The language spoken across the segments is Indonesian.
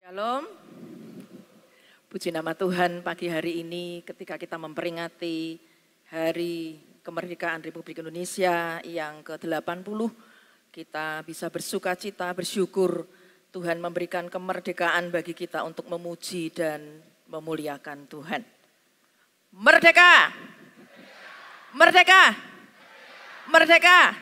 Shalom, puji nama Tuhan pagi hari ini ketika kita memperingati Hari Kemerdekaan Republik Indonesia yang ke-80, kita bisa bersuka cita, bersyukur Tuhan memberikan kemerdekaan bagi kita untuk memuji dan memuliakan Tuhan. Merdeka! Merdeka! Merdeka!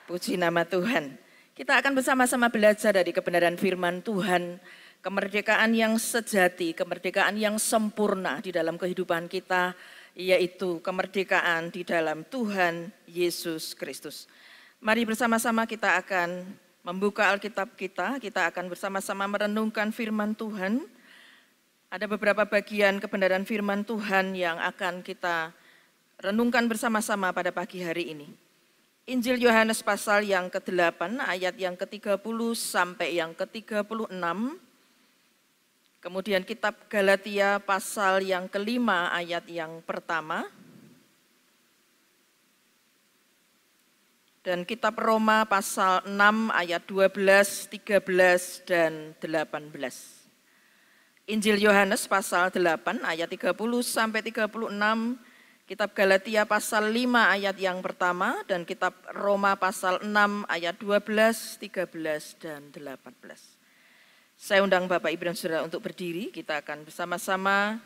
Puji nama Tuhan. Kita akan bersama-sama belajar dari kebenaran firman Tuhan, kemerdekaan yang sejati, kemerdekaan yang sempurna di dalam kehidupan kita, yaitu kemerdekaan di dalam Tuhan Yesus Kristus. Mari bersama-sama kita akan membuka Alkitab kita akan bersama-sama merenungkan firman Tuhan. Ada beberapa bagian kebenaran firman Tuhan yang akan kita renungkan bersama-sama pada pagi hari ini. Injil Yohanes pasal yang ke-8 ayat yang ke-30 sampai yang ke-36. Kemudian kitab Galatia pasal yang ke-5 ayat yang pertama. Dan kitab Roma pasal 6 ayat 12, 13 dan 18. Injil Yohanes pasal 8 ayat 30 sampai 36. Kitab Galatia pasal 5 ayat yang pertama dan kitab Roma pasal 6 ayat 12, 13 dan 18. Saya undang Bapak Ibu dan Saudara untuk berdiri, kita akan bersama-sama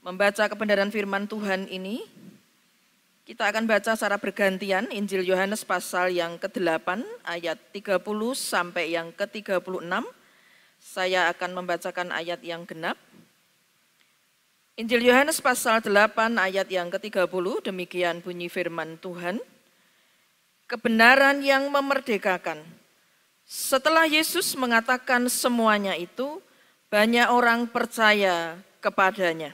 membaca kebenaran firman Tuhan ini. Kita akan baca secara bergantian Injil Yohanes pasal yang ke-8 ayat 30 sampai yang ke-36. Saya akan membacakan ayat yang genap. Injil Yohanes pasal 8 ayat yang ke-30, demikian bunyi firman Tuhan. Kebenaran yang memerdekakan. Setelah Yesus mengatakan semuanya itu, banyak orang percaya kepadanya.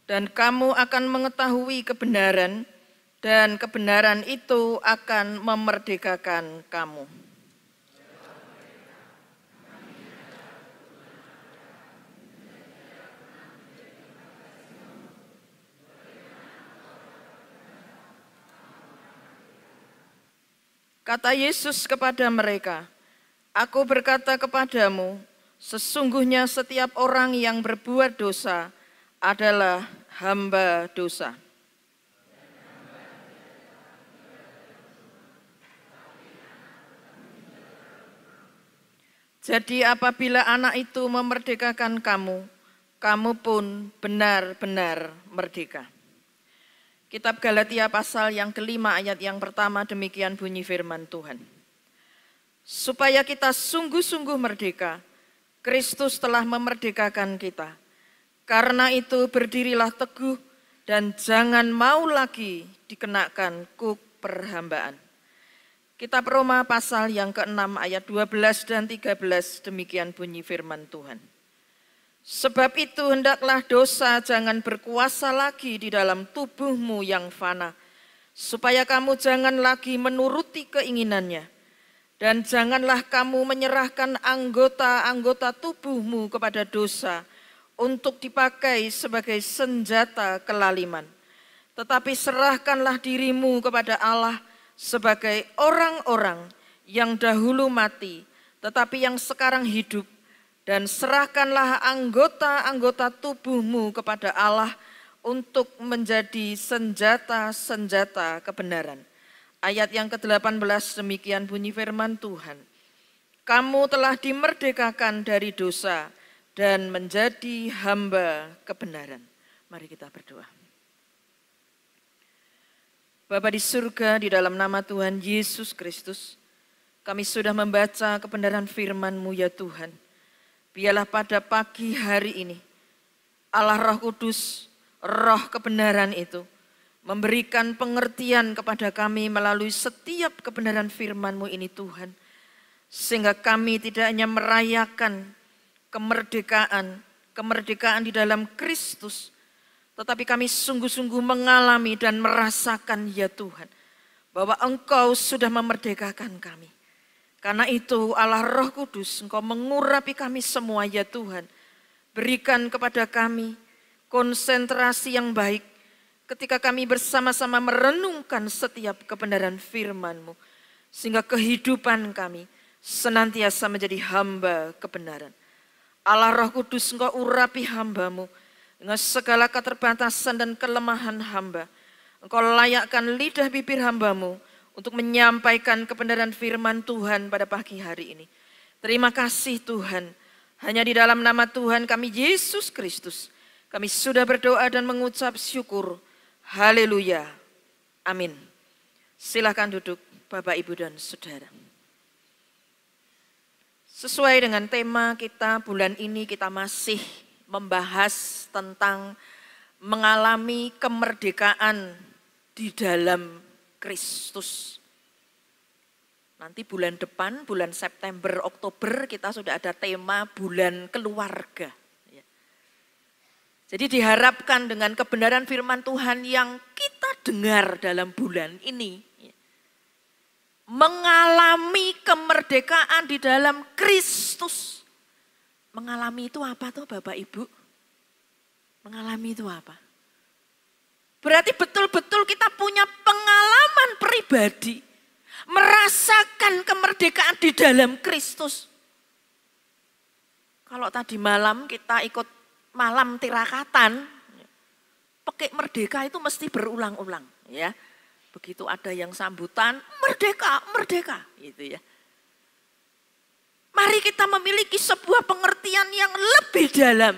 Dan kamu akan mengetahui kebenaran, dan kebenaran itu akan memerdekakan kamu. Kata Yesus kepada mereka, "Aku berkata kepadamu, sesungguhnya setiap orang yang berbuat dosa adalah hamba dosa." Jadi apabila anak itu memerdekakan kamu, kamu pun benar-benar merdeka. Kitab Galatia pasal yang ke-5 ayat yang pertama, demikian bunyi firman Tuhan. Supaya kita sungguh-sungguh merdeka, Kristus telah memerdekakan kita. Karena itu berdirilah teguh dan jangan mau lagi dikenakan kuk perhambaan. Kitab Roma pasal yang ke-6 ayat 12 dan 13, demikian bunyi firman Tuhan. Sebab itu hendaklah dosa jangan berkuasa lagi di dalam tubuhmu yang fana, supaya kamu jangan lagi menuruti keinginannya. Dan janganlah kamu menyerahkan anggota-anggota tubuhmu kepada dosa, untuk dipakai sebagai senjata kelaliman. Tetapi serahkanlah dirimu kepada Allah sebagai orang-orang yang dahulu mati, tetapi yang sekarang hidup. Dan serahkanlah anggota-anggota tubuhmu kepada Allah untuk menjadi senjata-senjata kebenaran. Ayat yang ke-18, demikian bunyi firman Tuhan. Kamu telah dimerdekakan dari dosa dan menjadi hamba kebenaran. Mari kita berdoa. Bapa di surga, di dalam nama Tuhan Yesus Kristus, kami sudah membaca kebenaran firman-Mu ya Tuhan. Biarlah pada pagi hari ini, Allah Roh Kudus, Roh kebenaran itu, memberikan pengertian kepada kami melalui setiap kebenaran firman-Mu ini Tuhan. Sehingga kami tidak hanya merayakan kemerdekaan di dalam Kristus, tetapi kami sungguh-sungguh mengalami dan merasakan ya Tuhan, bahwa Engkau sudah memerdekakan kami. Karena itu Allah Roh Kudus, Engkau mengurapi kami semua ya Tuhan. Berikan kepada kami konsentrasi yang baik ketika kami bersama-sama merenungkan setiap kebenaran firman-Mu, sehingga kehidupan kami senantiasa menjadi hamba kebenaran. Allah Roh Kudus, Engkau urapi hamba-Mu dengan segala keterbatasan dan kelemahan hamba. Engkau layakkan lidah bibir hamba-Mu untuk menyampaikan kebenaran firman Tuhan pada pagi hari ini. Terima kasih Tuhan, hanya di dalam nama Tuhan kami Yesus Kristus, kami sudah berdoa dan mengucap syukur. Haleluya. Amin. Silakan duduk Bapak, Ibu, dan Saudara. Sesuai dengan tema kita bulan ini, kita masih membahas tentang mengalami kemerdekaan di dalam Kristus. Nanti bulan depan, bulan September, Oktober, kita sudah ada tema bulan keluarga. Jadi diharapkan dengan kebenaran firman Tuhan yang kita dengar dalam bulan ini, mengalami kemerdekaan di dalam Kristus. Mengalami itu apa tuh Bapak Ibu? Mengalami itu apa? Berarti betul-betul kita punya pengalaman pribadi, merasakan kemerdekaan di dalam Kristus. Kalau tadi malam kita ikut malam tirakatan, pekik merdeka itu mesti berulang-ulang, ya. Begitu ada yang sambutan, merdeka, merdeka, gitu ya. Mari kita memiliki sebuah pengertian yang lebih dalam.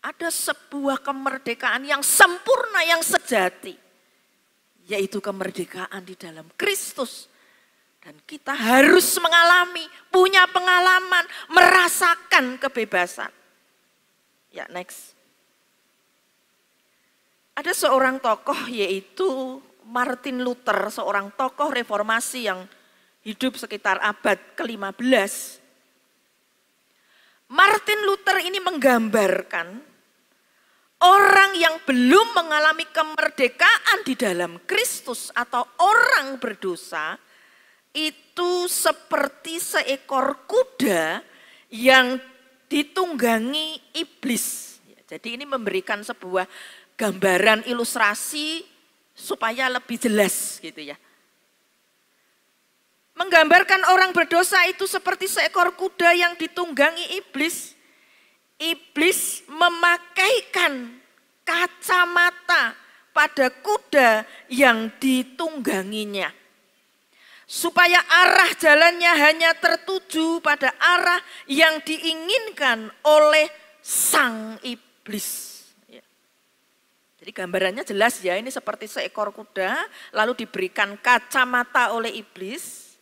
Ada sebuah kemerdekaan yang sempurna, yang sejati, yaitu kemerdekaan di dalam Kristus. Dan kita harus mengalami, punya pengalaman, merasakan kebebasan. Ya, next. Ada seorang tokoh yaitu Martin Luther, seorang tokoh reformasi yang hidup sekitar abad ke-15. Martin Luther ini menggambarkan orang yang belum mengalami kemerdekaan di dalam Kristus atau orang berdosa itu seperti seekor kuda yang ditunggangi iblis. Jadi ini memberikan sebuah gambaran ilustrasi supaya lebih jelas gitu ya. Menggambarkan orang berdosa itu seperti seekor kuda yang ditunggangi iblis. Iblis memakaikan kacamata pada kuda yang ditungganginya. Supaya arah jalannya hanya tertuju pada arah yang diinginkan oleh sang iblis. Jadi gambarannya jelas ya, ini seperti seekor kuda lalu diberikan kacamata oleh iblis.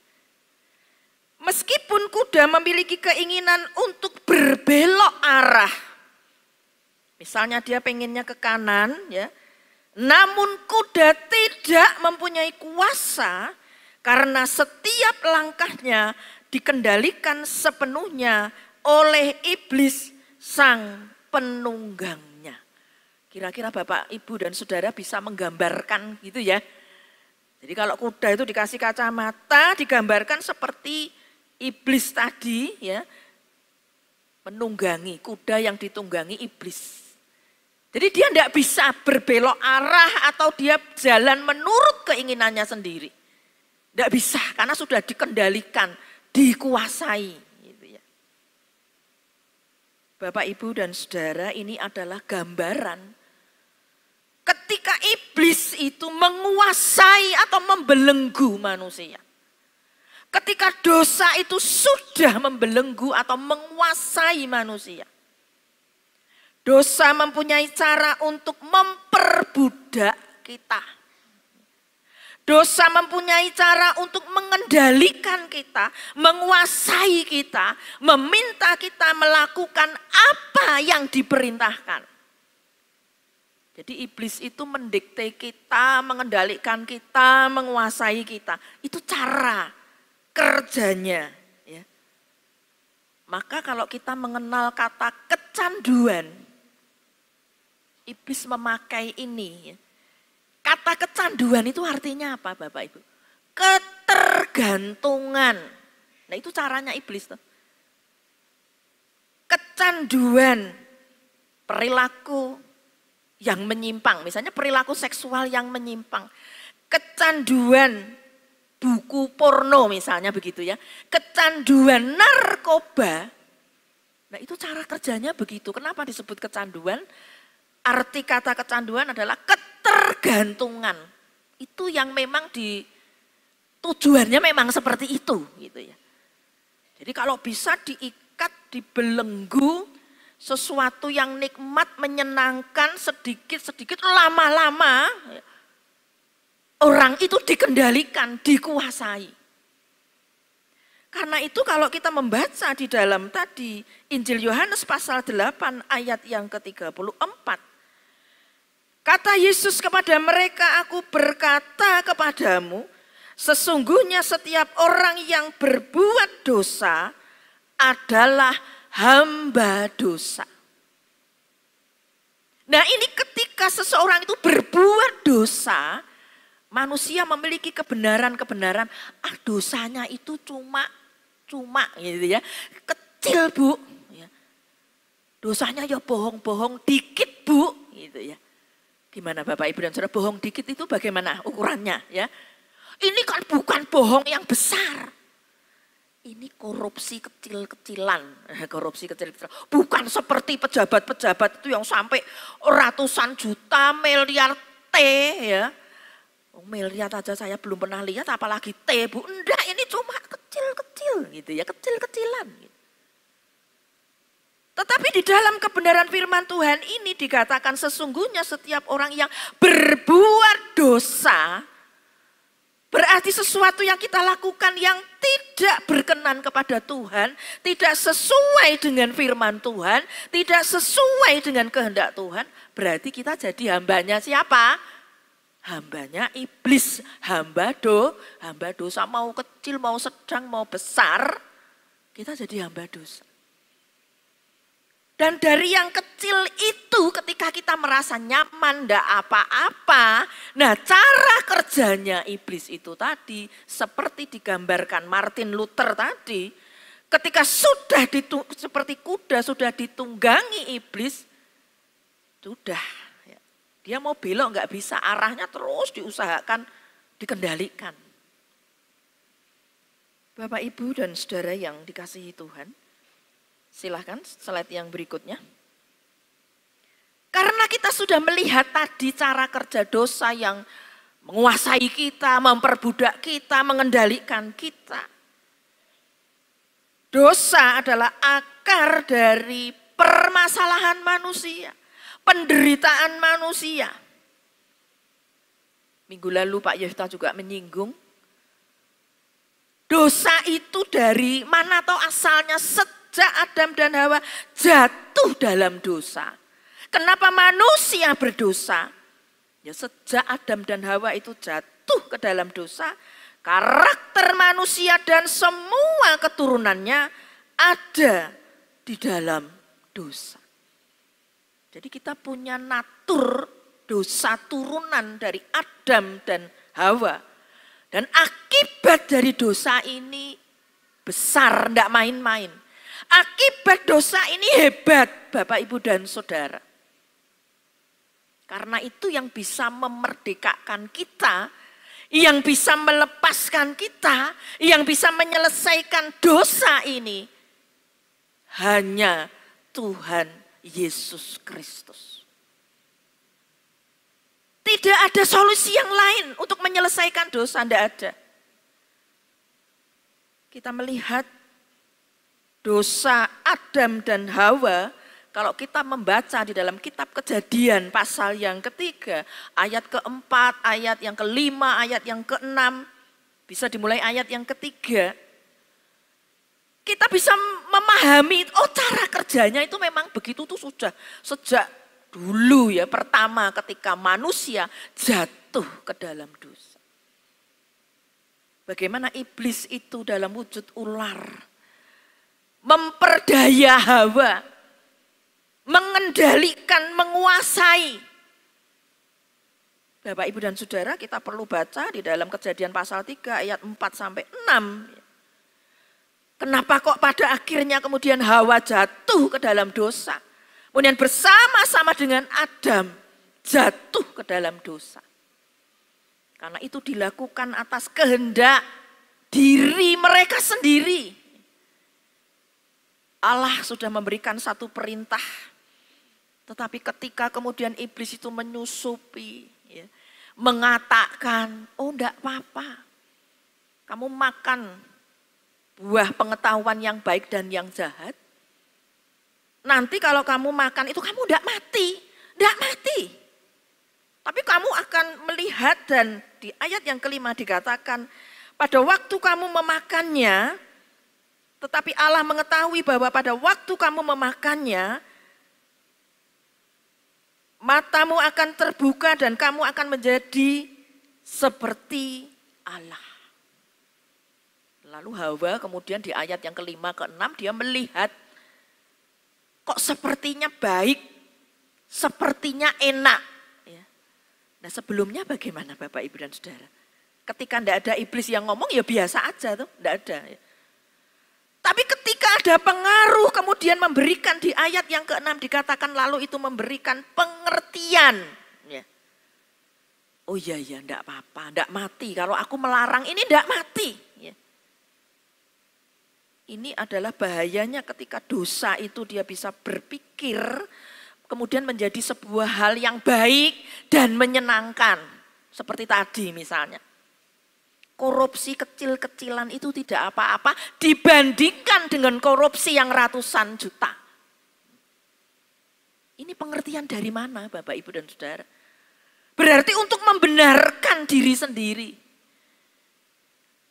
Meskipun kuda memiliki keinginan untuk berbelok arah. Misalnya dia pengennya ke kanan ya. Namun kuda tidak mempunyai kuasa karena setiap langkahnya dikendalikan sepenuhnya oleh iblis sang penunggangnya. Kira-kira Bapak, Ibu, dan Saudara bisa menggambarkan gitu ya. Jadi kalau kuda itu dikasih kacamata, digambarkan seperti iblis tadi ya, menunggangi, kuda yang ditunggangi iblis. Jadi dia tidak bisa berbelok arah atau dia jalan menurut keinginannya sendiri. Tidak bisa karena sudah dikendalikan, dikuasai. Gitu ya. Bapak, Ibu, dan Saudara, ini adalah gambaran ketika iblis itu menguasai atau membelenggu manusia. Ketika dosa itu sudah membelenggu atau menguasai manusia. Dosa mempunyai cara untuk memperbudak kita. Dosa mempunyai cara untuk mengendalikan kita, menguasai kita, meminta kita melakukan apa yang diperintahkan. Jadi iblis itu mendikte kita, mengendalikan kita, menguasai kita. Itu cara kerjanya. Ya. Maka kalau kita mengenal kata kecanduan, iblis memakai ini. Ya. Kata kecanduan itu artinya apa Bapak Ibu? Ketergantungan. Nah itu caranya iblis tuh. Kecanduan. perilaku yang menyimpang, misalnya perilaku seksual yang menyimpang, kecanduan buku porno misalnya begitu ya, kecanduan narkoba. Nah itu cara kerjanya begitu. Kenapa disebut kecanduan? Arti kata kecanduan adalah ketergantungan. Itu yang memang tujuannya memang seperti itu gitu ya. Jadi kalau bisa diikat, dibelenggu sesuatu yang nikmat, menyenangkan sedikit-sedikit lama-lama orang itu dikendalikan, dikuasai. Karena itu kalau kita membaca di dalam tadi Injil Yohanes pasal 8 ayat yang ke-34. Kata Yesus kepada mereka, aku berkata kepadamu, sesungguhnya setiap orang yang berbuat dosa adalah hamba dosa. Nah ini ketika seseorang itu berbuat dosa, manusia memiliki kebenaran-kebenaran, dosanya itu cuma gitu ya, kecil bu, ya. Dosanya ya bohong-bohong dikit bu, gitu ya. Gimana Bapak Ibu dan Saudara, bohong dikit itu bagaimana ukurannya ya? Ini kan bukan bohong yang besar. Ini korupsi kecil-kecilan. Korupsi kecil-kecilan. Bukan seperti pejabat-pejabat itu yang sampai ratusan juta, miliar T ya. Miliar aja saya belum pernah lihat apalagi T bu. Enggak, ini cuma kecil-kecil gitu ya, kecil-kecilan. Tetapi di dalam kebenaran firman Tuhan ini dikatakan sesungguhnya setiap orang yang berbuat dosa, berarti sesuatu yang kita lakukan yang tidak berkenan kepada Tuhan, tidak sesuai dengan firman Tuhan, tidak sesuai dengan kehendak Tuhan, berarti kita jadi hambanya siapa? Hambanya iblis, hamba dosa, mau kecil, mau sedang, mau besar, kita jadi hamba dosa. Dan dari yang kecil itu ketika kita merasa nyaman, ndak apa-apa. Nah cara kerjanya iblis itu tadi seperti digambarkan Martin Luther tadi. Ketika sudah seperti kuda sudah ditunggangi iblis, sudah. Ya, dia mau belok nggak bisa, arahnya terus diusahakan, dikendalikan. Bapak, Ibu, dan Saudara yang dikasihi Tuhan. Silahkan slide yang berikutnya. Karena kita sudah melihat tadi cara kerja dosa yang menguasai kita, memperbudak kita, mengendalikan kita. Dosa adalah akar dari permasalahan manusia, penderitaan manusia. Minggu lalu Pak Yefta juga menyinggung. Dosa itu dari mana atau asalnya? Sejak Adam dan Hawa jatuh dalam dosa. Kenapa manusia berdosa? Ya sejak Adam dan Hawa itu jatuh ke dalam dosa, karakter manusia dan semua keturunannya ada di dalam dosa. Jadi kita punya natur dosa turunan dari Adam dan Hawa. Dan akibat dari dosa ini besar, tidak main-main. Akibat dosa ini hebat, Bapak, Ibu, dan Saudara. Karena itu yang bisa memerdekakan kita, yang bisa melepaskan kita, yang bisa menyelesaikan dosa ini, hanya Tuhan Yesus Kristus. Tidak ada solusi yang lain untuk menyelesaikan dosa, tidak ada. Kita melihat dosa Adam dan Hawa, kalau kita membaca di dalam kitab Kejadian pasal yang ketiga, ayat keempat, ayat yang kelima, ayat yang keenam, bisa dimulai ayat yang ketiga, kita bisa memahami, oh cara kerjanya itu memang begitu tuh sudah sejak dulu ya, pertama ketika manusia jatuh ke dalam dosa. Bagaimana iblis itu dalam wujud ular memperdaya Hawa, mengendalikan, menguasai. Bapak, Ibu, dan Saudara, kita perlu baca di dalam Kejadian pasal 3 ayat 4 sampai 6. Kenapa kok pada akhirnya kemudian Hawa jatuh ke dalam dosa? Kemudian bersama-sama dengan Adam jatuh ke dalam dosa. Karena itu dilakukan atas kehendak diri mereka sendiri. Allah sudah memberikan satu perintah. Tetapi ketika kemudian iblis itu menyusupi, ya, mengatakan, oh enggak apa-apa. Kamu makan buah pengetahuan yang baik dan yang jahat. Nanti kalau kamu makan itu kamu enggak mati. Enggak mati. Tapi kamu akan melihat, dan di ayat yang kelima dikatakan, pada waktu kamu memakannya, tetapi Allah mengetahui bahwa pada waktu kamu memakannya, matamu akan terbuka dan kamu akan menjadi seperti Allah. Lalu Hawa kemudian di ayat yang kelima keenam dia melihat, kok sepertinya baik, sepertinya enak. Nah sebelumnya bagaimana Bapak Ibu dan Saudara? Ketika tidak ada iblis yang ngomong ya biasa aja tuh, tidak ada. Tapi ketika ada pengaruh kemudian memberikan, di ayat yang ke-6 dikatakan lalu itu memberikan pengertian. Ya. Oh iya, enggak apa-apa, enggak mati. Kalau aku melarang ini enggak mati. Ya. Ini adalah bahayanya ketika dosa itu dia bisa berpikir, kemudian menjadi sebuah hal yang baik dan menyenangkan. Seperti tadi misalnya. Korupsi kecil-kecilan itu tidak apa-apa dibandingkan dengan korupsi yang ratusan juta. Ini pengertian dari mana Bapak Ibu dan Saudara? Berarti untuk membenarkan diri sendiri.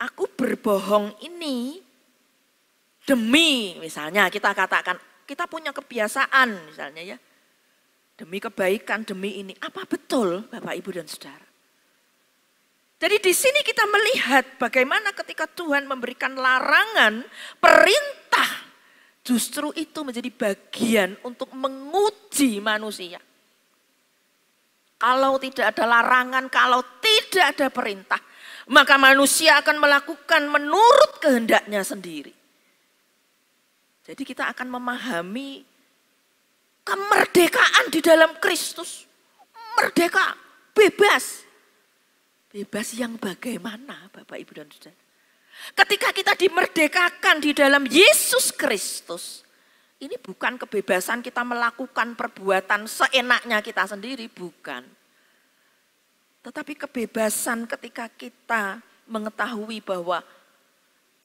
Aku berbohong ini demi, misalnya kita katakan, kita punya kebiasaan misalnya ya. Demi kebaikan, demi ini. Apa betul Bapak Ibu dan Saudara? Jadi di sini kita melihat bagaimana ketika Tuhan memberikan larangan, perintah, justru itu menjadi bagian untuk menguji manusia. Kalau tidak ada larangan, kalau tidak ada perintah, maka manusia akan melakukan menurut kehendaknya sendiri. Jadi kita akan memahami kemerdekaan di dalam Kristus. Merdeka, bebas. Bebas yang bagaimana Bapak Ibu dan Saudara? Ketika kita dimerdekakan di dalam Yesus Kristus, ini bukan kebebasan kita melakukan perbuatan seenaknya kita sendiri, bukan. Tetapi kebebasan ketika kita mengetahui bahwa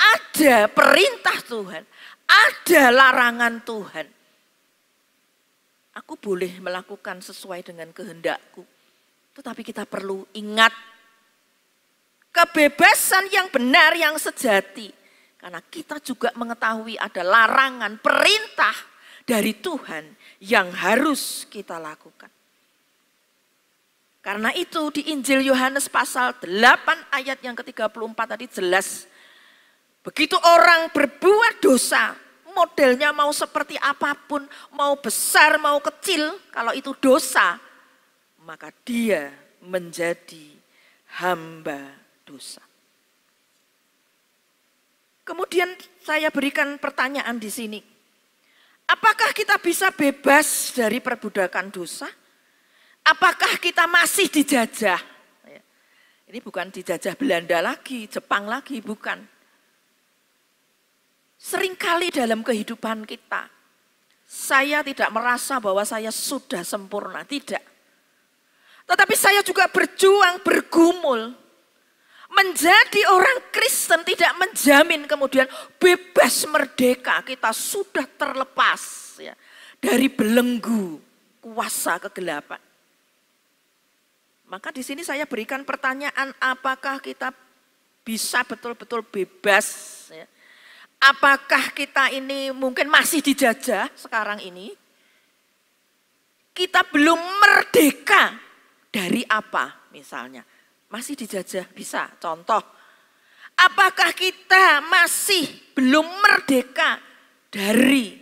ada perintah Tuhan, ada larangan Tuhan. Aku boleh melakukan sesuai dengan kehendakku, tetapi kita perlu ingat kebebasan yang benar, yang sejati. Karena kita juga mengetahui ada larangan, perintah dari Tuhan yang harus kita lakukan. Karena itu di Injil Yohanes pasal 8 ayat yang ke-34 tadi jelas. Begitu orang berbuat dosa, modelnya mau seperti apapun, mau besar, mau kecil, kalau itu dosa, maka dia menjadi hamba dosa. Kemudian saya berikan pertanyaan di sini. Apakah kita bisa bebas dari perbudakan dosa? Apakah kita masih dijajah? Ini bukan dijajah Belanda lagi, Jepang lagi, bukan. Seringkali dalam kehidupan kita, saya tidak merasa bahwa saya sudah sempurna, tidak. Tetapi saya juga berjuang, bergumul. Menjadi orang Kristen tidak menjamin kemudian bebas merdeka. Kita sudah terlepas ya, dari belenggu kuasa kegelapan. Maka di sini saya berikan pertanyaan, apakah kita bisa betul-betul bebas? Ya? Apakah kita ini mungkin masih dijajah sekarang ini? Kita belum merdeka dari apa misalnya? Masih dijajah, bisa. Contoh, apakah kita masih belum merdeka dari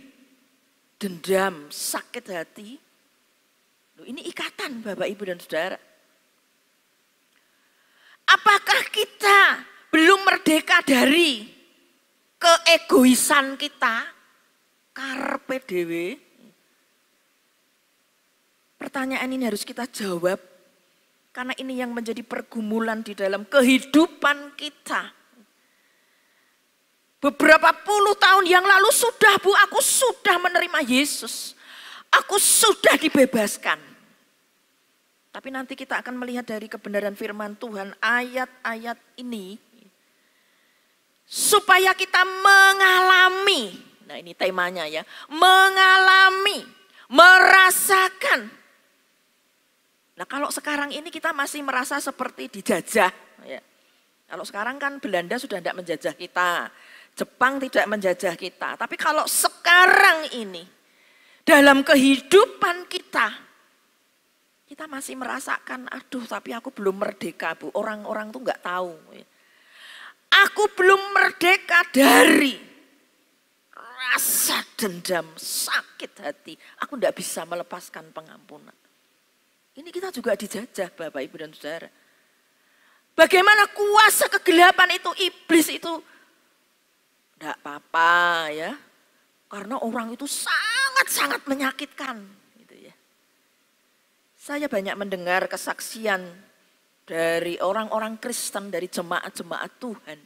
dendam, sakit hati? Loh, ini ikatan Bapak Ibu dan Saudara. Apakah kita belum merdeka dari keegoisan kita? Karepe dhewe. pertanyaan ini harus kita jawab. Karena ini yang menjadi pergumulan di dalam kehidupan kita. Beberapa puluh tahun yang lalu sudah Bu, aku sudah menerima Yesus. Aku sudah dibebaskan. Tapi nanti kita akan melihat dari kebenaran firman Tuhan ayat-ayat ini. Supaya kita mengalami, nah ini temanya ya, mengalami, merasakan. Nah kalau sekarang ini kita masih merasa seperti dijajah. Ya. Kalau sekarang kan Belanda sudah tidak menjajah kita, Jepang tidak menjajah kita. Tapi kalau sekarang ini, dalam kehidupan kita masih merasakan, aduh tapi aku belum merdeka Bu, orang-orang tuh nggak tahu. Ya. Aku belum merdeka dari rasa dendam, sakit hati. Aku tidak bisa melepaskan pengampunan. Ini kita juga dijajah Bapak Ibu dan Saudara. Bagaimana kuasa kegelapan itu, iblis itu. Tidak apa-apa ya. Karena orang itu sangat-sangat menyakitkan. Gitu ya. Saya banyak mendengar kesaksian dari orang-orang Kristen, dari jemaat-jemaat Tuhan.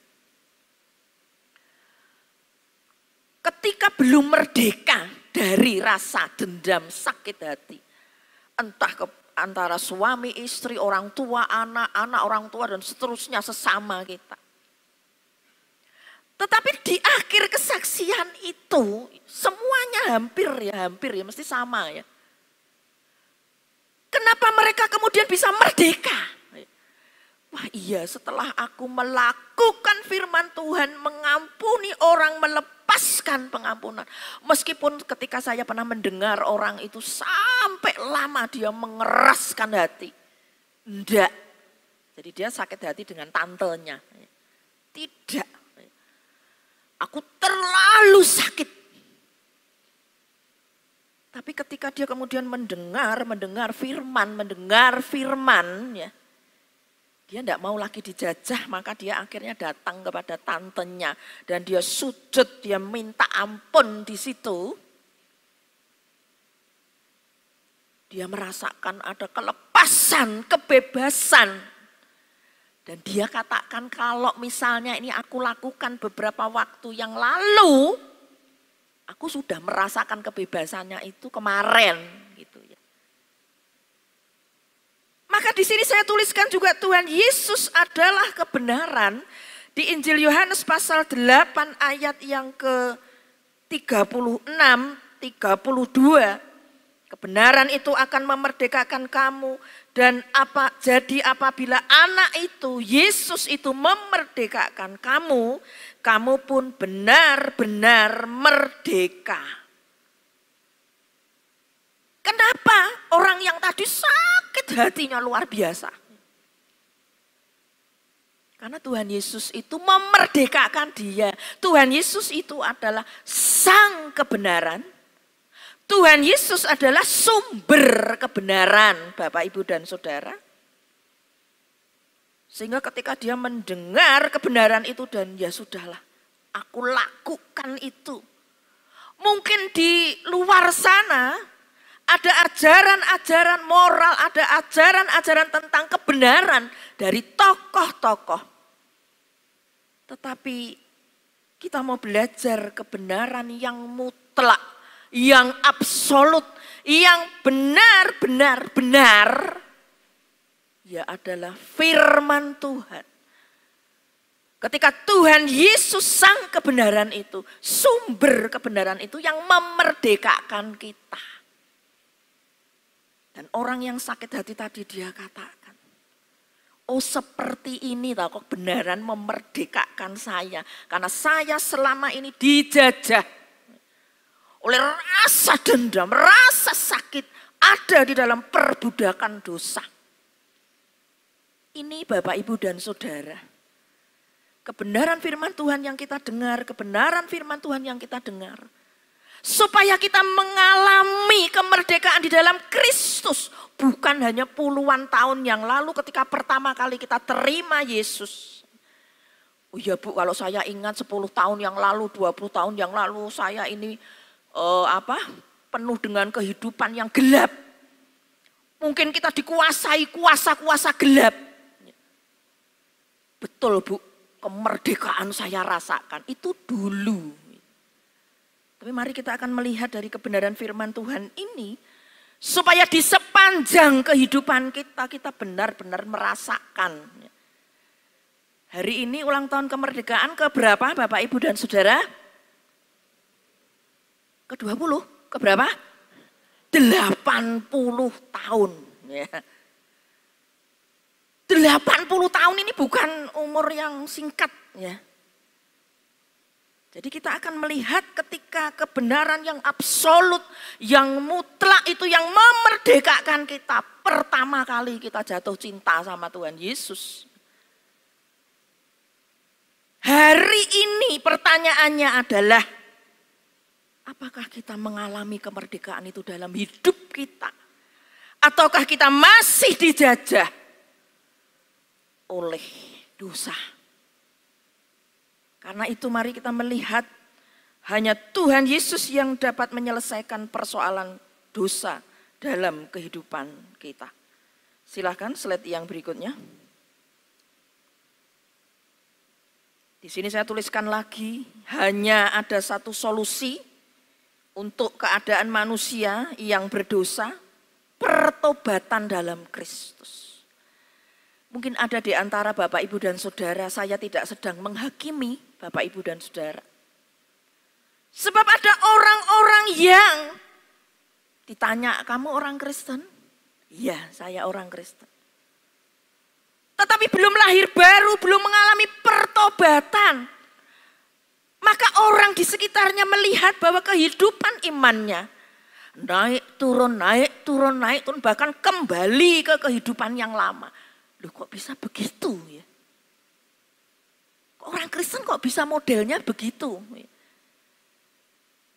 Ketika belum merdeka dari rasa dendam, sakit hati. Entah antara suami, istri, orang tua, anak-anak orang tua dan seterusnya sesama kita. Tetapi di akhir kesaksian itu semuanya hampir ya mesti sama ya. Kenapa mereka kemudian bisa merdeka? Wah iya, setelah aku melakukan firman Tuhan, mengampuni orang, melepaskan pengampunan. Meskipun ketika saya pernah mendengar orang itu sampai lama dia mengeraskan hati. Enggak. Jadi dia sakit hati dengan tantenya. Tidak. Aku terlalu sakit. Tapi ketika dia kemudian mendengar firman ya. Dia tidak mau lagi dijajah, maka dia akhirnya datang kepada tantenya. Dan dia sujud, dia minta ampun di situ. Dia merasakan ada kelepasan, kebebasan. Dan dia katakan kalau misalnya ini aku lakukan beberapa waktu yang lalu, aku sudah merasakan kebebasannya itu kemarin. Gitu ya. Maka di sini saya tuliskan juga Tuhan Yesus adalah kebenaran. Di Injil Yohanes pasal 8 ayat yang ke-36, 32. Kebenaran itu akan memerdekakan kamu. Dan jadi apabila anak itu, Yesus itu memerdekakan kamu, kamu pun benar-benar merdeka. Kenapa orang yang tadi sakit hatinya luar biasa? Karena Tuhan Yesus itu memerdekakan dia. Tuhan Yesus itu adalah sang kebenaran. Tuhan Yesus adalah sumber kebenaran, Bapak, Ibu, dan Saudara. Sehingga ketika dia mendengar kebenaran itu dan ya sudahlah, aku lakukan itu. Mungkin di luar sana ada ajaran-ajaran moral, ada ajaran-ajaran tentang kebenaran dari tokoh-tokoh. Tetapi kita mau belajar kebenaran yang mutlak, yang absolut, yang benar-benar benar. Ya adalah firman Tuhan. Ketika Tuhan Yesus sang kebenaran itu, sumber kebenaran itu yang memerdekakan kita. Dan orang yang sakit hati tadi dia katakan, oh seperti ini tahu kebenaran memerdekakan saya. Karena saya selama ini dijajah oleh rasa dendam, rasa sakit ada di dalam perbudakan dosa. Ini Bapak, Ibu, dan Saudara. Kebenaran firman Tuhan yang kita dengar, kebenaran firman Tuhan yang kita dengar. Supaya kita mengalami kemerdekaan di dalam Kristus. Bukan hanya puluhan tahun yang lalu ketika pertama kali kita terima Yesus. Oh iya Bu, kalau saya ingat 10 tahun yang lalu, 20 tahun yang lalu saya ini penuh dengan kehidupan yang gelap. Mungkin kita dikuasai kuasa-kuasa gelap. Betul Bu, kemerdekaan saya rasakan itu dulu. Tapi mari kita akan melihat dari kebenaran firman Tuhan ini, supaya di sepanjang kehidupan kita, kita benar-benar merasakan. Hari ini ulang tahun kemerdekaan ke berapa Bapak Ibu dan Saudara? Ke-20, ke berapa? 80 tahun. 80 tahun ini bukan umur yang singkat ya. Jadi kita akan melihat ketika kebenaran yang absolut, yang mutlak itu yang memerdekakan kita. Pertama kali kita jatuh cinta sama Tuhan Yesus. Hari ini pertanyaannya adalah, apakah kita mengalami kemerdekaan itu dalam hidup kita? Ataukah kita masih dijajah oleh dosa? Karena itu mari kita melihat hanya Tuhan Yesus yang dapat menyelesaikan persoalan dosa dalam kehidupan kita. Silahkan slide yang berikutnya. Di sini saya tuliskan lagi, hanya ada satu solusi untuk keadaan manusia yang berdosa, pertobatan dalam Kristus. Mungkin ada di antara Bapak, Ibu, dan Saudara, saya tidak sedang menghakimi Bapak, Ibu, dan Saudara. Sebab ada orang-orang yang ditanya, kamu orang Kristen? Iya, saya orang Kristen. Tetapi belum lahir baru, belum mengalami pertobatan. Maka orang di sekitarnya melihat bahwa kehidupan imannya naik turun, bahkan kembali ke kehidupan yang lama. Loh kok bisa begitu ya? Orang Kristen kok bisa modelnya begitu?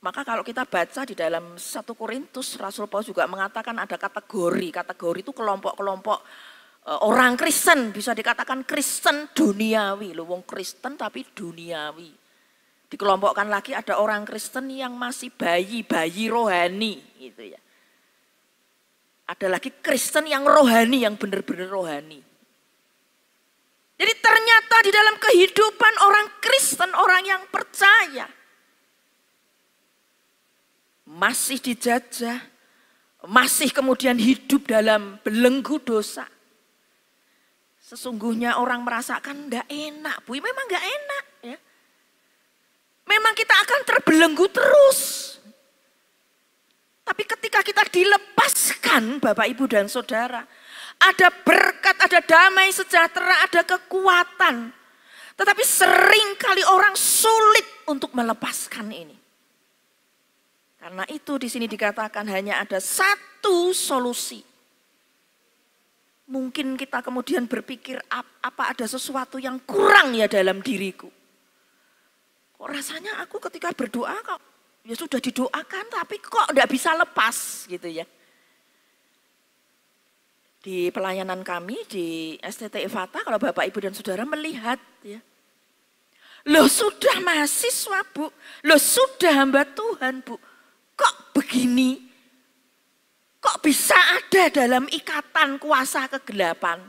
Maka kalau kita baca di dalam 1 Korintus, Rasul Paulus juga mengatakan ada kategori. Kategori itu kelompok-kelompok orang Kristen, bisa dikatakan Kristen duniawi. Loh wong Kristen tapi duniawi. Dikelompokkan lagi ada orang Kristen yang masih bayi rohani gitu ya. Ada lagi Kristen yang rohani, yang benar-benar rohani. Jadi ternyata di dalam kehidupan orang Kristen, orang yang percaya, masih dijajah, masih kemudian hidup dalam belenggu dosa. Sesungguhnya orang merasakan enggak enak, Bu, memang enggak enak ya. Memang kita akan terbelenggu terus. Tapi ketika kita dilepaskan Bapak, Ibu, dan Saudara, ada berkat, ada damai sejahtera, ada kekuatan. Tetapi seringkali orang sulit untuk melepaskan ini. Karena itu di sini dikatakan hanya ada satu solusi. Mungkin kita kemudian berpikir apa ada sesuatu yang kurang ya dalam diriku. Kok rasanya aku ketika berdoa kok ya sudah didoakan tapi kok enggak bisa lepas gitu ya. Di pelayanan kami di STT Evata, kalau Bapak, Ibu, dan Saudara melihat ya. Loh sudah mahasiswa Bu, loh sudah hamba Tuhan Bu. Kok begini? Kok bisa ada dalam ikatan kuasa kegelapan?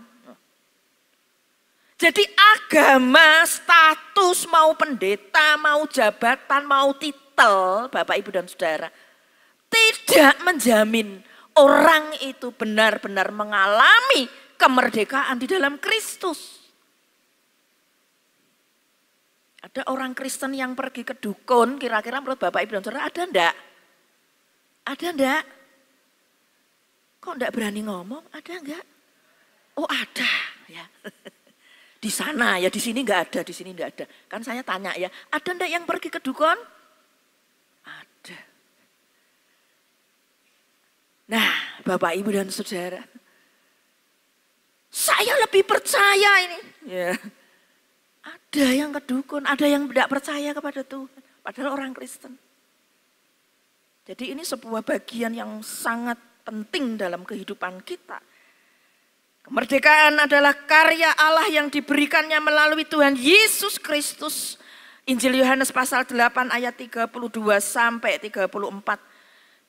Jadi agama, status, mau pendeta, mau jabatan, mau titel, Bapak, Ibu, dan Saudara, tidak menjamin orang itu benar-benar mengalami kemerdekaan di dalam Kristus. Ada orang Kristen yang pergi ke dukun, kira-kira menurut Bapak, Ibu, dan Saudara ada enggak? Ada enggak? Kok enggak berani ngomong? Ada enggak? Oh ada ya. Di sana ya, di sini enggak ada, di sini enggak ada. Kan saya tanya ya, ada enggak yang pergi ke dukun? Ada. Nah, Bapak, Ibu, dan Saudara, saya lebih percaya ini. Ya. Ada yang ke dukun, ada yang tidak percaya kepada Tuhan, padahal orang Kristen. Jadi ini sebuah bagian yang sangat penting dalam kehidupan kita. Kemerdekaan adalah karya Allah yang diberikannya melalui Tuhan Yesus Kristus. Injil Yohanes pasal 8 ayat 32 sampai 34.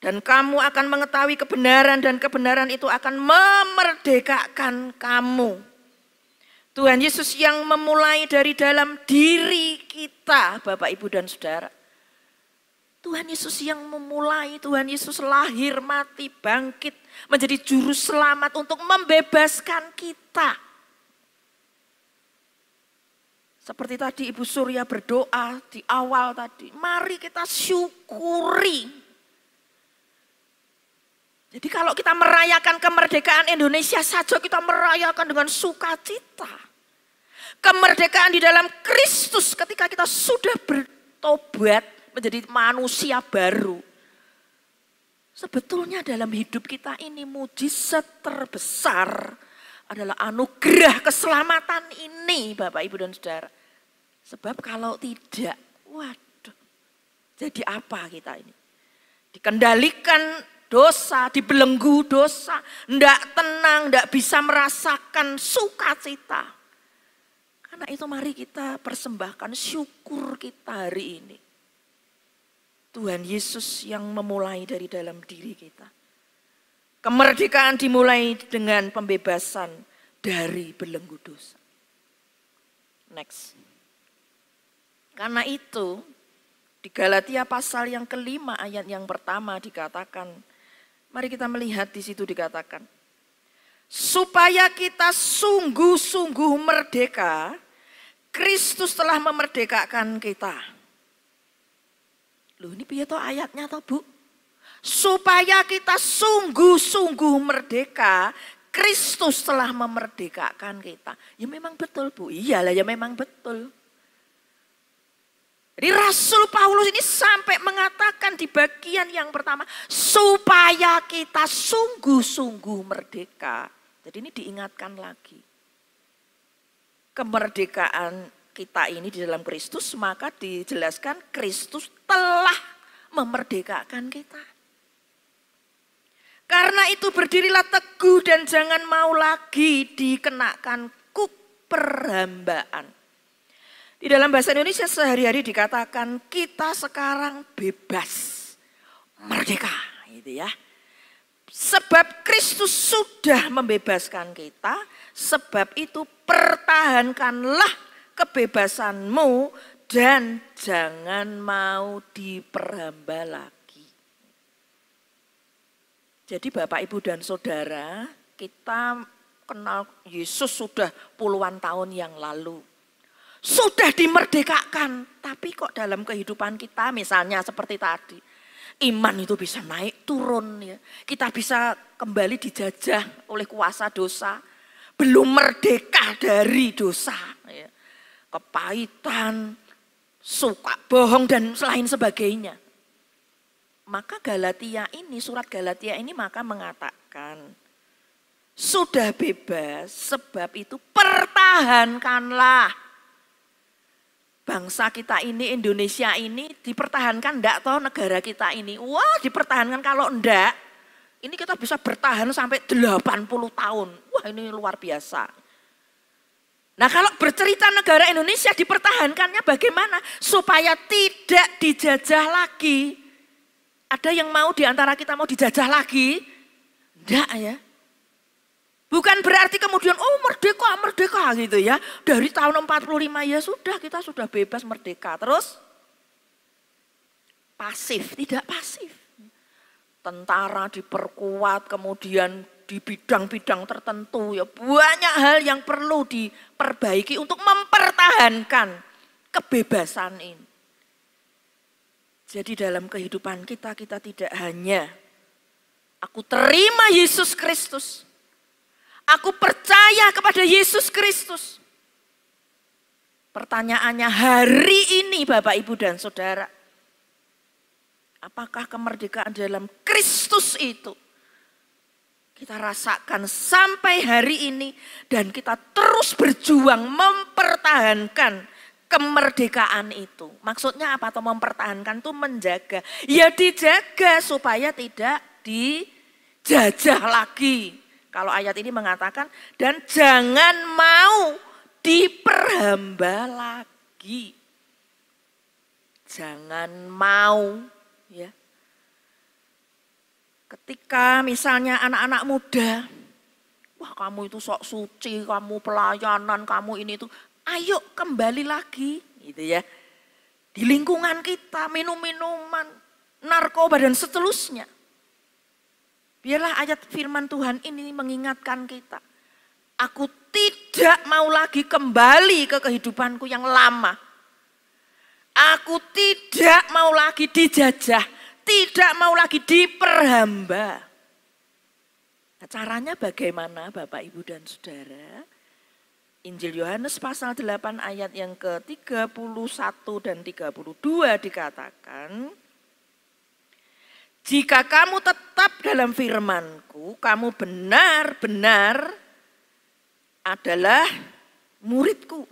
Dan kamu akan mengetahui kebenaran dan kebenaran itu akan memerdekakan kamu. Tuhan Yesus yang memulai dari dalam diri kita, Bapak, Ibu, dan Saudara. Tuhan Yesus yang memulai, Tuhan Yesus lahir, mati, bangkit, menjadi juru selamat untuk membebaskan kita. Seperti tadi Ibu Surya berdoa di awal tadi, mari kita syukuri. Jadi kalau kita merayakan kemerdekaan Indonesia saja, kita merayakan dengan sukacita. Kemerdekaan di dalam Kristus ketika kita sudah bertobat menjadi manusia baru. Sebetulnya dalam hidup kita ini mujizat terbesar adalah anugerah keselamatan ini, Bapak, Ibu, dan Saudara. Sebab kalau tidak, waduh, jadi apa kita ini? Dikendalikan dosa, dibelenggu dosa, ndak tenang, ndak bisa merasakan sukacita. Karena itu mari kita persembahkan syukur kita hari ini. Tuhan Yesus yang memulai dari dalam diri kita. Kemerdekaan dimulai dengan pembebasan dari belenggu dosa. Next. Karena itu di Galatia pasal yang kelima ayat yang pertama dikatakan, mari kita melihat di situ dikatakan, supaya kita sungguh-sungguh merdeka, Kristus telah memerdekakan kita. Loh, ini piye toh ayatnya toh, Bu? Supaya kita sungguh-sungguh merdeka, Kristus telah memerdekakan kita. Ya memang betul, Bu. Iyalah, ya memang betul. Jadi Rasul Paulus ini sampai mengatakan di bagian yang pertama, supaya kita sungguh-sungguh merdeka. Jadi ini diingatkan lagi. Kemerdekaan kita ini di dalam Kristus, maka dijelaskan Kristus telah memerdekakan kita. Karena itu berdirilah teguh dan jangan mau lagi dikenakan kuk perhambaan. Di dalam bahasa Indonesia sehari-hari dikatakan kita sekarang bebas, merdeka, gitu ya. Sebab Kristus sudah membebaskan kita, sebab itu pertahankanlah kebebasanmu dan jangan mau diperhamba lagi. Jadi Bapak, Ibu, dan Saudara, kita kenal Yesus sudah puluhan tahun yang lalu. Sudah dimerdekakan, tapi kok dalam kehidupan kita misalnya seperti tadi, iman itu bisa naik turun ya. Kita bisa kembali dijajah oleh kuasa dosa, belum merdeka dari dosa ya. Kepahitan, suka bohong dan lain sebagainya. Maka Galatia ini, surat Galatia ini maka mengatakan, sudah bebas, sebab itu pertahankanlah. Bangsa kita ini, Indonesia ini dipertahankan enggak toh negara kita ini? Wah, dipertahankan, kalau enggak, ini kita bisa bertahan sampai 80 tahun. Wah, ini luar biasa. Nah, kalau bercerita negara Indonesia dipertahankannya bagaimana? Supaya tidak dijajah lagi. Ada yang mau di antara kita mau dijajah lagi? Enggak ya. Bukan berarti kemudian merdeka gitu ya. Dari tahun 45 ya sudah, kita sudah bebas merdeka. Terus pasif, tidak pasif. Tentara diperkuat, kemudian di bidang-bidang tertentu ya banyak hal yang perlu diperbaiki untuk mempertahankan kebebasan ini. Jadi dalam kehidupan kita tidak hanya aku terima Yesus Kristus, aku percaya kepada Yesus Kristus. Pertanyaannya hari ini Bapak, Ibu, dan Saudara, apakah kemerdekaan dalam Kristus itu kita rasakan sampai hari ini dan kita terus berjuang mempertahankan kemerdekaan itu? Maksudnya apa? Atau mempertahankan itu menjaga. Ya dijaga supaya tidak dijajah lagi. Kalau ayat ini mengatakan, dan jangan mau diperhamba lagi. Jangan mau, ya. Ketika misalnya anak-anak muda, wah kamu itu sok suci, kamu pelayanan, kamu ini itu, ayo kembali lagi gitu ya. Di lingkungan kita minum-minuman, narkoba dan seterusnya. Biarlah ayat firman Tuhan ini mengingatkan kita. Aku tidak mau lagi kembali ke kehidupanku yang lama. Aku tidak mau lagi dijajah, tidak mau lagi diperhamba. Nah, caranya bagaimana Bapak, Ibu, dan Saudara? Injil Yohanes pasal 8 ayat yang ke-31 dan 32 dikatakan, jika kamu tetap dalam firman-Ku, kamu benar-benar adalah murid-Ku.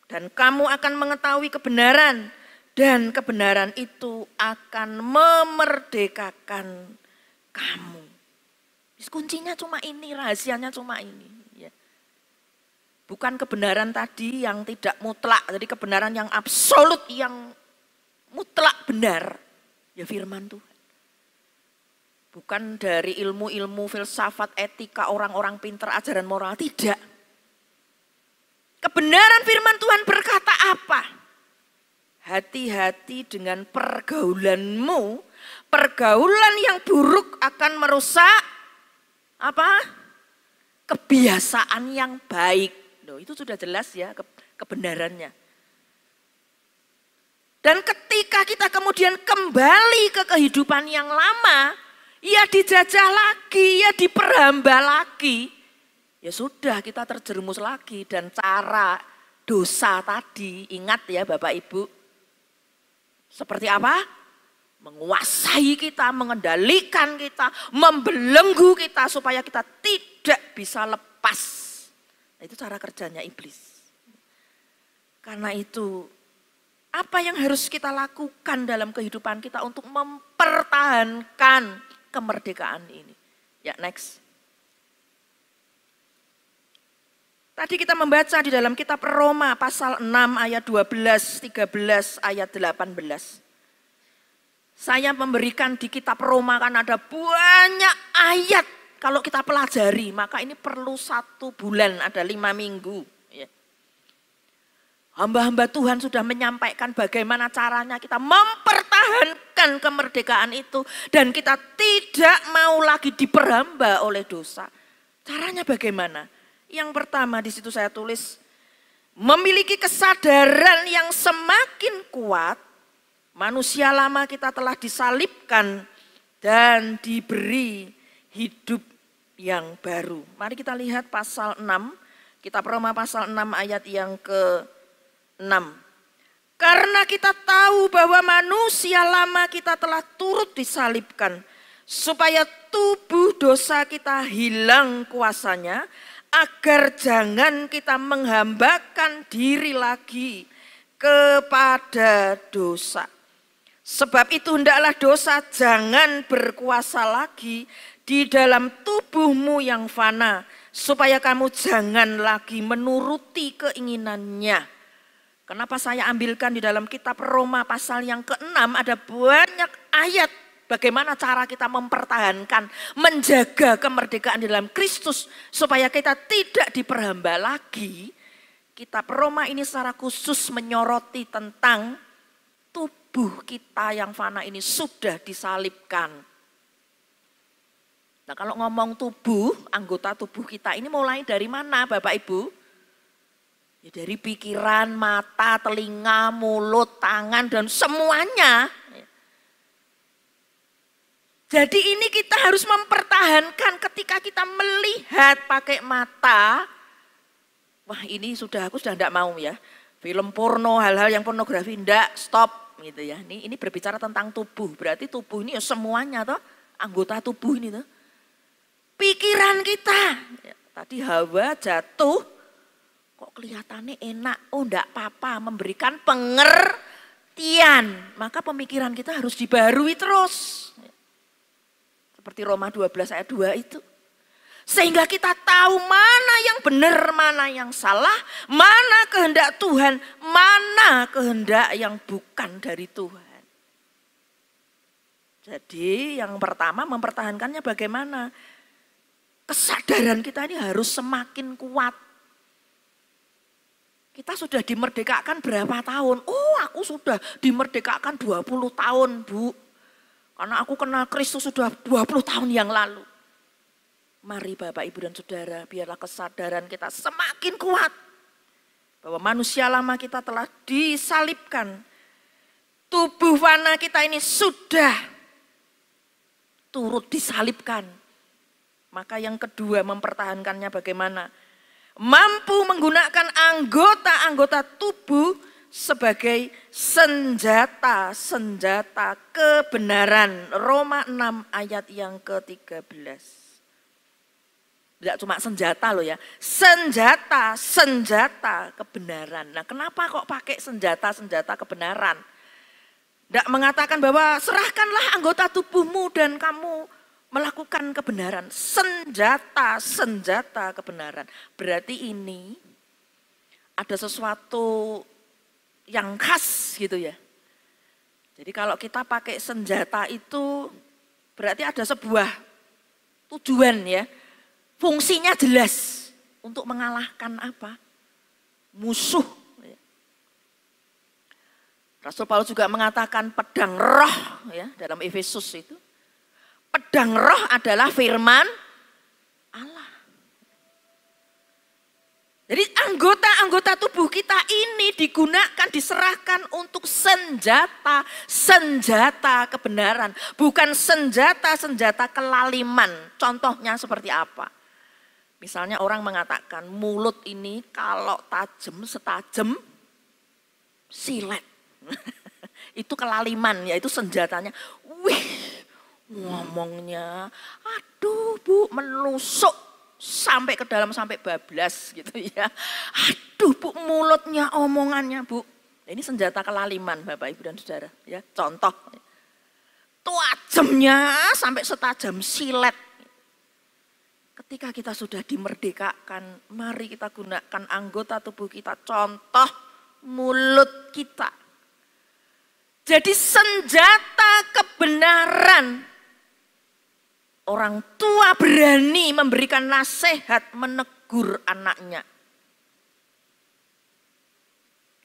Dan kamu akan mengetahui kebenaran, dan kebenaran itu akan memerdekakan kamu. Kuncinya cuma ini, rahasianya cuma ini. Ya. Bukan kebenaran tadi yang tidak mutlak, jadi kebenaran yang absolut, yang mutlak benar. Ya firman Tuhan. Bukan dari ilmu-ilmu filsafat, etika, orang-orang pintar, ajaran moral, tidak. Kebenaran firman Tuhan berkata apa? Hati-hati dengan pergaulanmu. Pergaulan yang buruk akan merusak apa? Kebiasaan yang baik. Loh, itu sudah jelas ya kebenarannya. Dan ketika kita kemudian kembali ke kehidupan yang lama, ya dijajah lagi, ya diperhamba lagi. Ya sudah, kita terjerumus lagi, dan cara dosa tadi, ingat ya Bapak Ibu, seperti apa? Menguasai kita, mengendalikan kita, membelenggu kita supaya kita tidak bisa lepas. Nah, itu cara kerjanya iblis. Karena itu, apa yang harus kita lakukan dalam kehidupan kita untuk mempertahankan kemerdekaan ini? Ya, next. Tadi kita membaca di dalam kitab Roma pasal 6 ayat 12, 13, ayat 18. Saya memberikan di kitab Roma kan ada banyak ayat. Kalau kita pelajari maka ini perlu 1 bulan, ada 5 minggu. Ya. Hamba-hamba Tuhan sudah menyampaikan bagaimana caranya kita mempertahankan kemerdekaan itu. Dan kita tidak mau lagi diperhamba oleh dosa. Caranya bagaimana? Yang pertama di situ saya tulis, memiliki kesadaran yang semakin kuat, manusia lama kita telah disalibkan dan diberi hidup yang baru. Mari kita lihat pasal 6, kitab Roma pasal 6 ayat yang ke-6. Karena kita tahu bahwa manusia lama kita telah turut disalibkan, supaya tubuh dosa kita hilang kuasanya, agar jangan kita menghambakan diri lagi kepada dosa. Sebab itu hendaklah dosa jangan berkuasa lagi di dalam tubuhmu yang fana, supaya kamu jangan lagi menuruti keinginannya. Kenapa saya ambilkan di dalam kitab Roma pasal yang ke-6 ada banyak ayat. Bagaimana cara kita mempertahankan, menjaga kemerdekaan di dalam Kristus supaya kita tidak diperhamba lagi. Kitab Roma ini secara khusus menyoroti tentang tubuh kita yang fana ini sudah disalibkan. Nah, kalau ngomong tubuh, anggota tubuh kita ini mulai dari mana Bapak Ibu? Ya dari pikiran, mata, telinga, mulut, tangan, dan semuanya. Jadi ini kita harus mempertahankan ketika kita melihat pakai mata. Wah ini aku sudah tidak mau ya. Film porno, hal-hal yang pornografi, tidak, stop gitu ya. Ini berbicara tentang tubuh, berarti tubuh ini ya semuanya toh, anggota tubuh ini toh. Pikiran kita, ya, tadi Hawa jatuh, kok kelihatannya enak, oh enggak apa-apa, memberikan pengertian. Maka pemikiran kita harus dibarui terus. Seperti Roma 12 ayat 2 itu. Sehingga kita tahu mana yang benar, mana yang salah, mana kehendak Tuhan, mana kehendak yang bukan dari Tuhan. Jadi yang pertama mempertahankannya bagaimana? Kesadaran kita ini harus semakin kuat. Kita sudah dimerdekakan berapa tahun? Oh, aku sudah dimerdekakan 20 tahun, Bu. Karena aku kenal Kristus sudah 20 tahun yang lalu. Mari Bapak, Ibu, dan Saudara, biarlah kesadaran kita semakin kuat. Bahwa manusia lama kita telah disalibkan. Tubuh fana kita ini sudah turut disalibkan. Maka yang kedua mempertahankannya bagaimana? Mampu menggunakan anggota-anggota tubuh sebagai senjata-senjata kebenaran. Roma 6 ayat yang ke-13. Tidak cuma senjata loh ya, senjata-senjata kebenaran. Nah, kenapa kok pakai senjata-senjata kebenaran? Tidak mengatakan bahwa serahkanlah anggota tubuhmu dan kamu melakukan kebenaran. Senjata-senjata kebenaran. Berarti ini ada sesuatu yang khas gitu ya. Jadi kalau kita pakai senjata itu berarti ada sebuah tujuan ya. Fungsinya jelas untuk mengalahkan apa? Musuh. Rasul Paulus juga mengatakan pedang roh ya dalam Efesus itu. Pedang roh adalah firman Allah. Jadi anggota-anggota tubuh kita ini digunakan, diserahkan untuk senjata-senjata kebenaran. Bukan senjata-senjata kelaliman. Contohnya seperti apa? Misalnya orang mengatakan mulut ini kalau tajam setajam silet. Itu kelaliman, yaitu senjatanya. Wih, ngomongnya, aduh Bu, menusuk sampai ke dalam sampai bablas gitu ya. Aduh Bu, mulutnya, omongannya Bu. Ini senjata kelaliman Bapak, Ibu, dan Saudara. Ya, contoh, tajamnya sampai setajam silet. Ketika kita sudah dimerdekakan, mari kita gunakan anggota tubuh kita. Contoh, mulut kita. Jadi senjata kebenaran. Orang tua berani memberikan nasihat, menegur anaknya.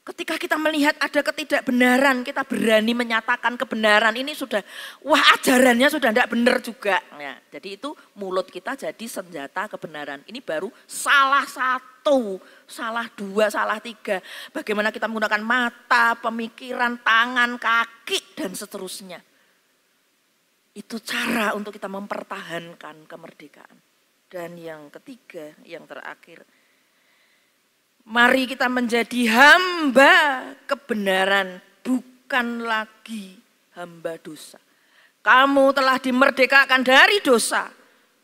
Ketika kita melihat ada ketidakbenaran, kita berani menyatakan kebenaran. Ini sudah, wah ajarannya sudah tidak benar juga. Ya, jadi itu mulut kita jadi senjata kebenaran. Ini baru salah satu, salah dua, salah tiga. Bagaimana kita menggunakan mata, pemikiran, tangan, kaki, dan seterusnya. Itu cara untuk kita mempertahankan kemerdekaan. Dan yang ketiga, yang terakhir. Mari kita menjadi hamba kebenaran, bukan lagi hamba dosa. Kamu telah dimerdekakan dari dosa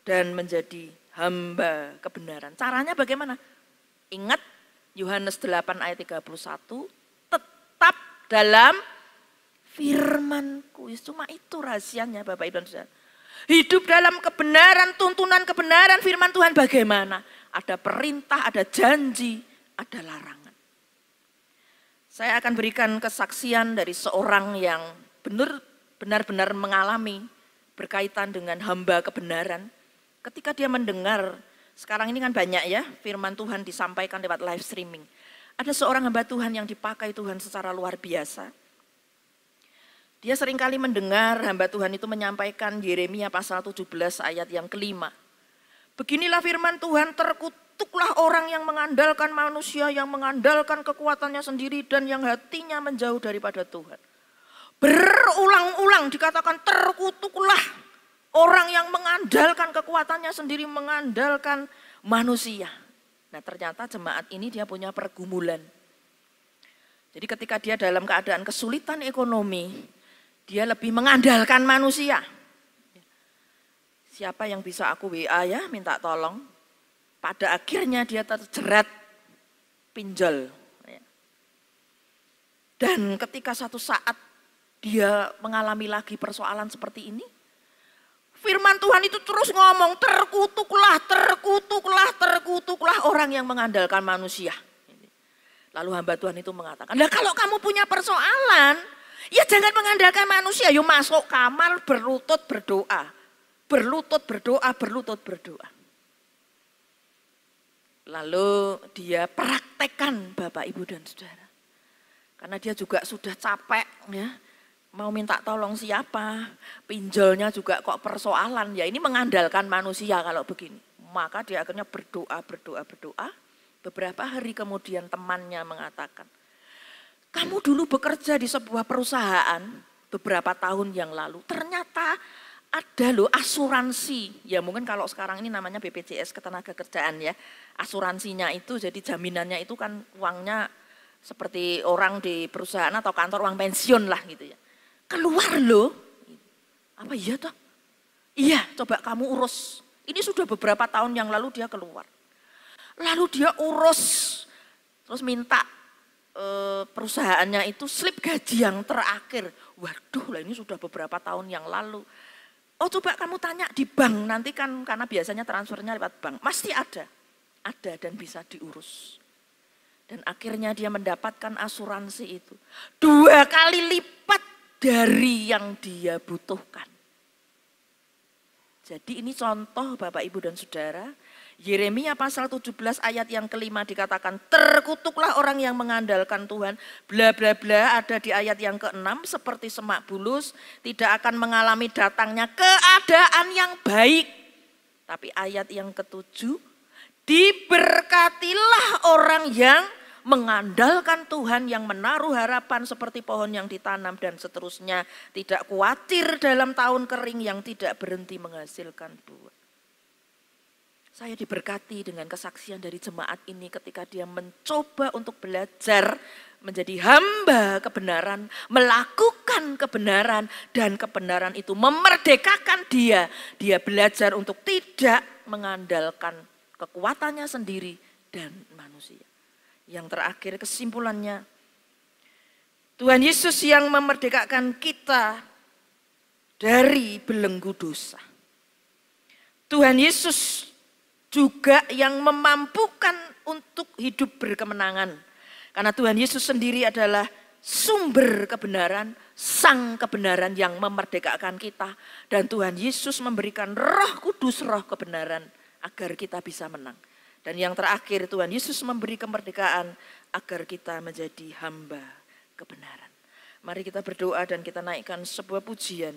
dan menjadi hamba kebenaran. Caranya bagaimana? Ingat Yohanes 8 ayat 31, tetap dalam firman-Ku. Cuma itu rahasianya Bapak Ibu dan Saudara. Hidup dalam kebenaran, tuntunan kebenaran firman Tuhan bagaimana? Ada perintah, ada janji, ada larangan. Saya akan berikan kesaksian dari seorang yang benar-benar mengalami berkaitan dengan hamba kebenaran. Ketika dia mendengar, sekarang ini kan banyak ya firman Tuhan disampaikan lewat live streaming. Ada seorang hamba Tuhan yang dipakai Tuhan secara luar biasa. Dia seringkali mendengar hamba Tuhan itu menyampaikan Yeremia pasal 17 ayat yang kelima. Beginilah firman Tuhan, terkutuklah orang yang mengandalkan manusia, yang mengandalkan kekuatannya sendiri dan yang hatinya menjauh daripada Tuhan. Berulang-ulang dikatakan terkutuklah orang yang mengandalkan kekuatannya sendiri, mengandalkan manusia. Nah ternyata jemaat ini dia punya pergumulan. Jadi ketika dia dalam keadaan kesulitan ekonomi, dia lebih mengandalkan manusia. Siapa yang bisa aku WA ya, minta tolong. Pada akhirnya dia terjerat pinjol. Dan ketika satu saat dia mengalami lagi persoalan seperti ini, firman Tuhan itu terus ngomong, terkutuklah, terkutuklah, terkutuklah orang yang mengandalkan manusia. Lalu hamba Tuhan itu mengatakan, nah kalau kamu punya persoalan, Ya jangan mengandalkan manusia, yuk masuk kamar berlutut berdoa. Berlutut berdoa, berlutut berdoa. Lalu dia praktekkan Bapak, Ibu, dan Saudara. Karena dia juga sudah capek ya. Mau minta tolong siapa, pinjolnya juga kok persoalan. Ya ini mengandalkan manusia kalau begini. Maka dia akhirnya berdoa. Beberapa hari kemudian temannya mengatakan, kamu dulu bekerja di sebuah perusahaan beberapa tahun yang lalu. Ternyata ada loh asuransi. Ya mungkin kalau sekarang ini namanya BPJS Ketenagakerjaan ya. Asuransinya itu jadi jaminannya itu kan uangnya seperti orang di perusahaan atau kantor uang pensiun lah gitu ya. Keluar loh. Apa iya toh? Iya, coba kamu urus. Ini sudah beberapa tahun yang lalu dia keluar. Lalu dia urus, terus minta perusahaannya itu slip gaji yang terakhir. Waduh lah ini sudah beberapa tahun yang lalu. Oh coba kamu tanya di bank, nanti kan karena biasanya transfernya lewat bank. Pasti ada dan bisa diurus. Dan akhirnya dia mendapatkan asuransi itu 2 kali lipat dari yang dia butuhkan. Jadi ini contoh Bapak, Ibu, dan Saudara. Yeremia pasal 17 ayat yang kelima dikatakan, terkutuklah orang yang mengandalkan Tuhan, bla bla bla, ada di ayat yang keenam, seperti semak bulus, tidak akan mengalami datangnya keadaan yang baik. Tapi ayat yang ketujuh, diberkatilah orang yang mengandalkan Tuhan, yang menaruh harapan seperti pohon yang ditanam dan seterusnya, tidak khawatir dalam tahun kering yang tidak berhenti menghasilkan buah. Saya diberkati dengan kesaksian dari jemaat ini ketika dia mencoba untuk belajar menjadi hamba kebenaran, melakukan kebenaran, dan kebenaran itu memerdekakan dia. Dia belajar untuk tidak mengandalkan kekuatannya sendiri dan manusia. Yang terakhir kesimpulannya, Tuhan Yesus yang memerdekakan kita dari belenggu dosa. Tuhan Yesus juga yang memampukan untuk hidup berkemenangan. Karena Tuhan Yesus sendiri adalah sumber kebenaran, sang kebenaran yang memerdekakan kita. Dan Tuhan Yesus memberikan Roh Kudus, roh kebenaran, agar kita bisa menang. Dan yang terakhir, Tuhan Yesus memberi kemerdekaan agar kita menjadi hamba kebenaran. Mari kita berdoa dan kita naikkan sebuah pujian.